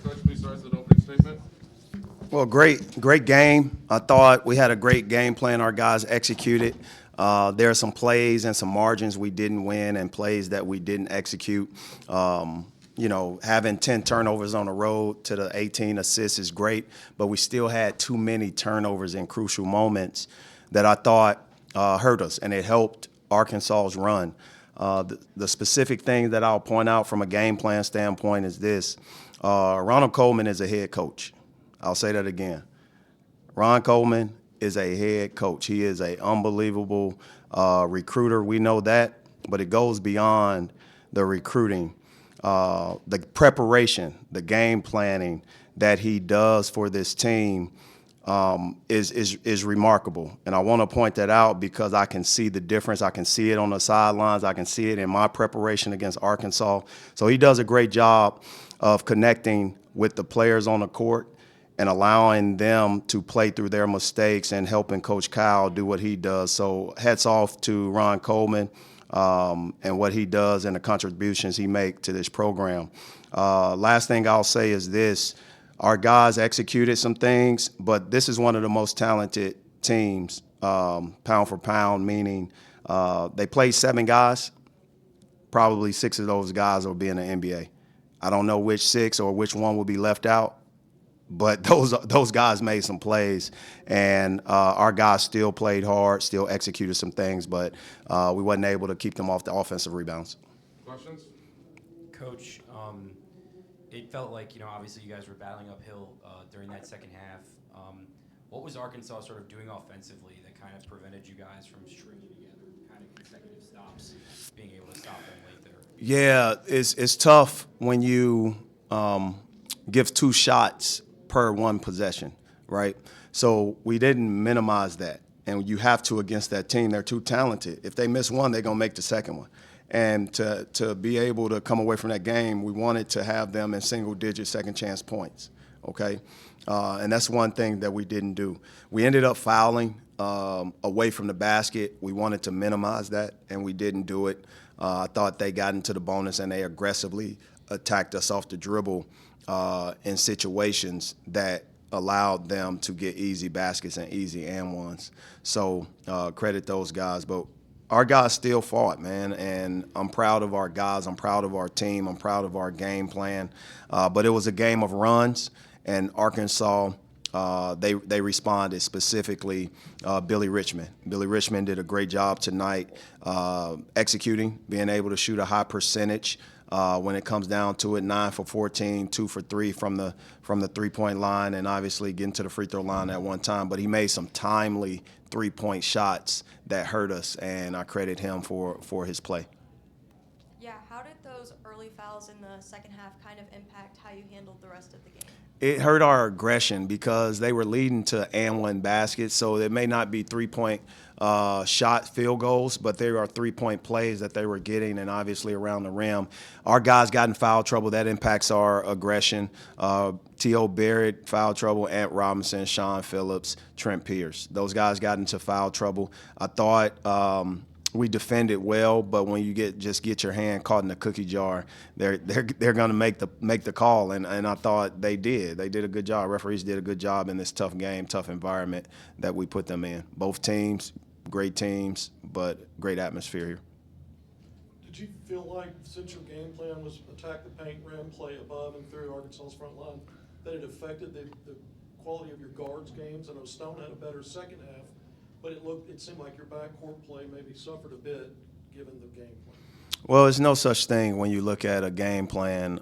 Coach, please start with an opening statement. Well, great game. I thought we had a great game plan. Our guys executed. There are some plays and some margins we didn't win and plays that we didn't execute. Having 10 turnovers on the road to the 18 assists is great, but we still had too many turnovers in crucial moments that I thought hurt us, and it helped Arkansas's run. The specific thing that I'll point out from a game plan standpoint is this. Ronald Coleman is a head coach. I'll say that again. Ron Coleman is a head coach. He is an unbelievable recruiter. We know that, but it goes beyond the recruiting. The preparation, the game planning that he does for this team is remarkable. And I want to point that out because I can see the difference. I can see it on the sidelines. I can see it in my preparation against Arkansas. So he does a great job of connecting with the players on the court and allowing them to play through their mistakes and helping Coach Kyle do what he does. So hats off to Ron Coleman and what he does and the contributions he makes to this program. Last thing I'll say is this. Our guys executed some things, but this is one of the most talented teams, pound for pound, meaning they played 7 guys. Probably 6 of those guys will be in the NBA. I don't know which 6 or which one will be left out. But those guys made some plays, and our guys still played hard, still executed some things, but we wasn't able to keep them off the offensive rebounds. Questions? Coach, it felt like, obviously you guys were battling uphill during that second half. What was Arkansas sort of doing offensively that kind of prevented you guys from stringing together kind of consecutive stops, being able to stop them late there? Yeah, it's tough when you give 2 shots per 1 possession, right? So we didn't minimize that. And you have to against that team. They're too talented. If they miss one, they're going to make the second one. And to be able to come away from that game, we wanted to have them in single-digit second-chance points, okay? And that's one thing that we didn't do. We ended up fouling away from the basket. We wanted to minimize that, and we didn't do it. I thought they got into the bonus, and they aggressively attacked us off the dribble in situations that allowed them to get easy baskets and easy and ones. So credit those guys. But our guys still fought, man, and I'm proud of our guys. I'm proud of our team. I'm proud of our game plan. But it was a game of runs, and Arkansas, they responded, specifically Billy Richmond. Billy Richmond did a great job tonight executing, being able to shoot a high percentage. When it comes down to it, 9 for 14, 2 for 3 from the 3-point line, and obviously getting to the free throw line at one time. But he made some timely 3-point shots that hurt us, and I credit him for his play. Yeah, how did those early fouls in the second half kind of impact how you handled the rest of the game? It hurt our aggression because they were leading to and one baskets, so it may not be 3-point shot field goals, but there are 3-point plays that they were getting, and obviously around the rim. Our guys got in foul trouble. That impacts our aggression. T.O. Barrett, foul trouble, Ant Robinson, Sean Phillips, Trent Pierce. Those guys got into foul trouble. I thought we defended well, but when you get your hand caught in the cookie jar, they're going to make the call, and I thought they did. They did a good job. Referees did a good job in this tough game, tough environment that we put them in. Both teams, great teams, but great atmosphere here. Did you feel like since your game plan was attack the paint, rim, play above and through Arkansas's front line, that it affected the quality of your guards' games? I know Stone had a better second half, but it seemed like your backcourt play maybe suffered a bit given the game plan. Well, there's no such thing when you look at a game plan.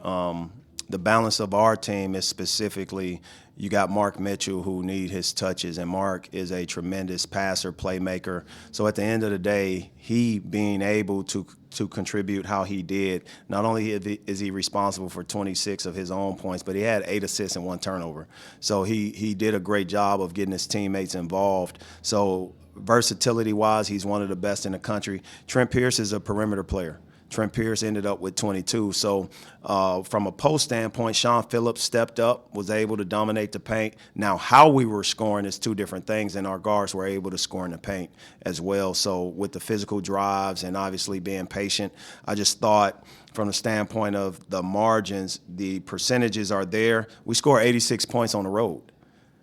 The balance of our team is specifically you got Mark Mitchell who need his touches, and Mark is a tremendous passer, playmaker. So at the end of the day, he being able to contribute how he did, not only is he responsible for 26 of his own points, but he had 8 assists and 1 turnover. So he did a great job of getting his teammates involved. So versatility-wise, he's one of the best in the country. Trent Pierce is a perimeter player. Trent Pierce ended up with 22. So from a post standpoint, Sean Phillips stepped up, was able to dominate the paint. Now, how we were scoring is two different things, and our guards were able to score in the paint as well. So with the physical drives and obviously being patient, I just thought from the standpoint of the margins, the percentages are there. We score 86 points on the road.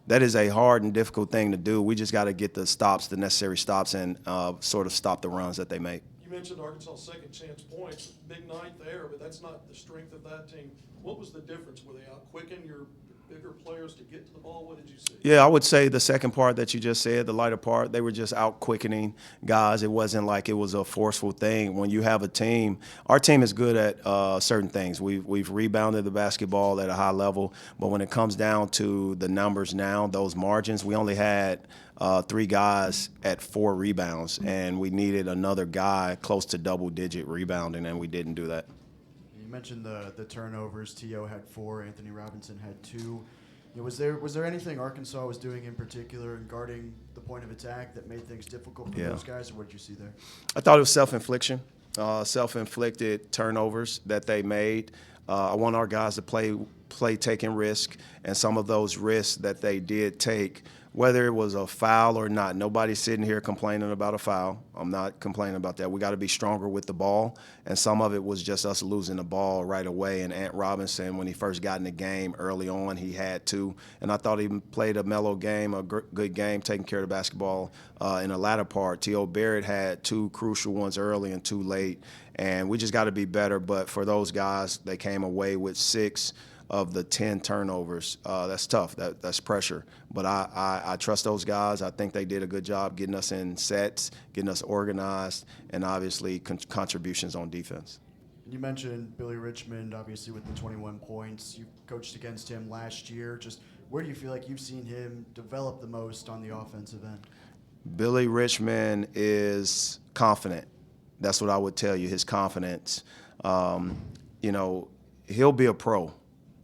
That is a hard and difficult thing to do. We just got to get the stops, the necessary stops, and sort of stop the runs that they make. You mentioned Arkansas' second chance points. Big night there, but that's not the strength of that team. What was the difference? Were they out quicking your bigger players to get to the ball? What did you see? Yeah, I would say the second part that you just said, the lighter part, they were just out quickening guys. It wasn't like it was a forceful thing. When you have a team, our team is good at certain things. We've rebounded the basketball at a high level, but when it comes down to the numbers now, those margins, we only had 3 guys at 4 rebounds, and we needed another guy close to double-digit rebounding, and we didn't do that. You mentioned the turnovers. T.O. had 4, Anthony Robinson had 2. You know, was there anything Arkansas was doing in particular in guarding the point of attack that made things difficult for those guys, or what did you see there? I thought it was self-inflicted turnovers that they made. I want our guys to play taking risk, and some of those risks that they did take, whether it was a foul or not. Nobody's sitting here complaining about a foul. I'm not complaining about that. We got to be stronger with the ball, and some of it was just us losing the ball right away. And Ant Robinson, when he first got in the game early on, he had to. And I thought he played a mellow game, a good game, taking care of the basketball in the latter part. T.O. Barrett had 2 crucial ones early and 2 late, and we just got to be better. But for those guys, they came away with 6 of the 10 turnovers. That's tough. That's pressure. But I trust those guys. I think they did a good job getting us in sets, getting us organized, and obviously contributions on defense. You mentioned Billy Richmond, obviously with the 21 points. You coached against him last year. Just where do you feel like you've seen him develop the most on the offensive end? Billy Richmond is confident. That's what I would tell you, his confidence. He'll be a pro.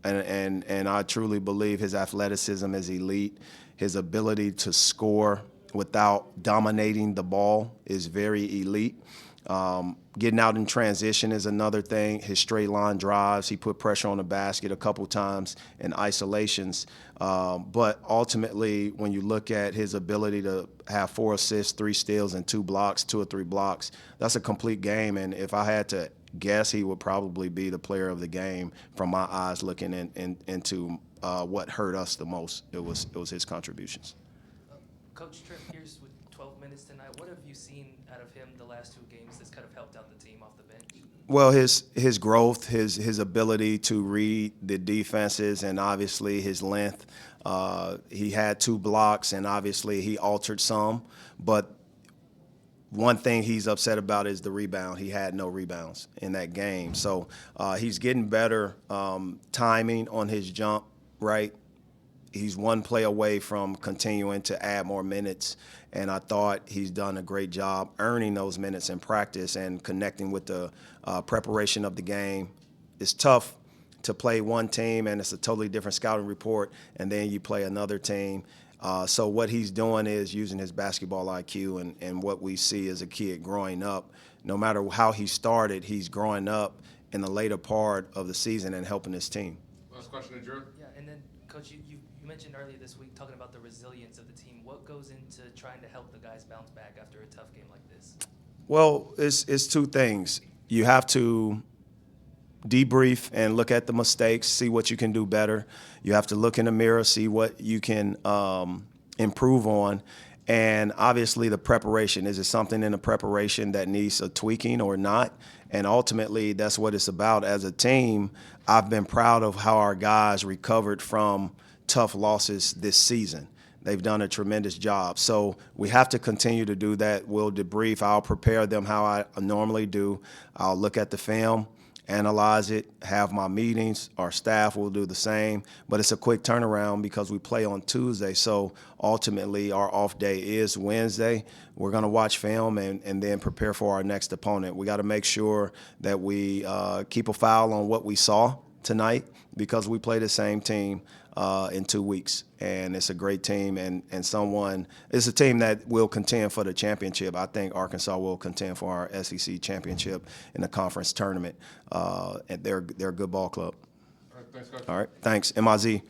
And I truly believe his athleticism is elite. His ability to score without dominating the ball is very elite. Getting out in transition is another thing. His straight line drives, he put pressure on the basket a couple times in isolations. But ultimately, when you look at his ability to have 4 assists, 3 steals, and 2 blocks, 2 or 3 blocks, that's a complete game. And if I had to guess, he would probably be the player of the game from my eyes looking into what hurt us the most. It was his contributions. Coach Trent Pierce with 12 minutes tonight. What have you seen out of him the last 2 games that's kind of helped out the team off the bench? Well, his growth, his ability to read the defenses, and obviously his length. He had 2 blocks, and obviously he altered some, but one thing he's upset about is the rebound. He had no rebounds in that game. So he's getting better timing on his jump, right? He's one play away from continuing to add more minutes, and I thought he's done a great job earning those minutes in practice and connecting with the preparation of the game. It's tough to play one team, and it's a totally different scouting report, and then you play another team. So what he's doing is using his basketball IQ and what we see as a kid growing up. No matter how he started, he's growing up in the later part of the season and helping his team. Last question to Drew. Yeah, and then, Coach, you mentioned earlier this week talking about the resilience of the team. What goes into trying to help the guys bounce back after a tough game like this? Well, it's 2 things. You have to debrief and look at the mistakes, see what you can do better. You have to look in the mirror, see what you can improve on. And obviously the preparation. Is it something in the preparation that needs a tweaking or not? And ultimately, that's what it's about. As a team, I've been proud of how our guys recovered from tough losses this season. They've done a tremendous job. So we have to continue to do that. We'll debrief. I'll prepare them how I normally do. I'll look at the film, analyze it, have my meetings. Our staff will do the same. But it's a quick turnaround because we play on Tuesday. So ultimately, our off day is Wednesday. We're going to watch film and then prepare for our next opponent. We got to make sure that we keep a file on what we saw tonight because we play the same team in 2 weeks, and it's a great team and it's a team that will contend for the championship. I think Arkansas will contend for our SEC championship in the conference tournament, and they're a good ball club. All right, thanks, Coach. All right, thanks. MIZ.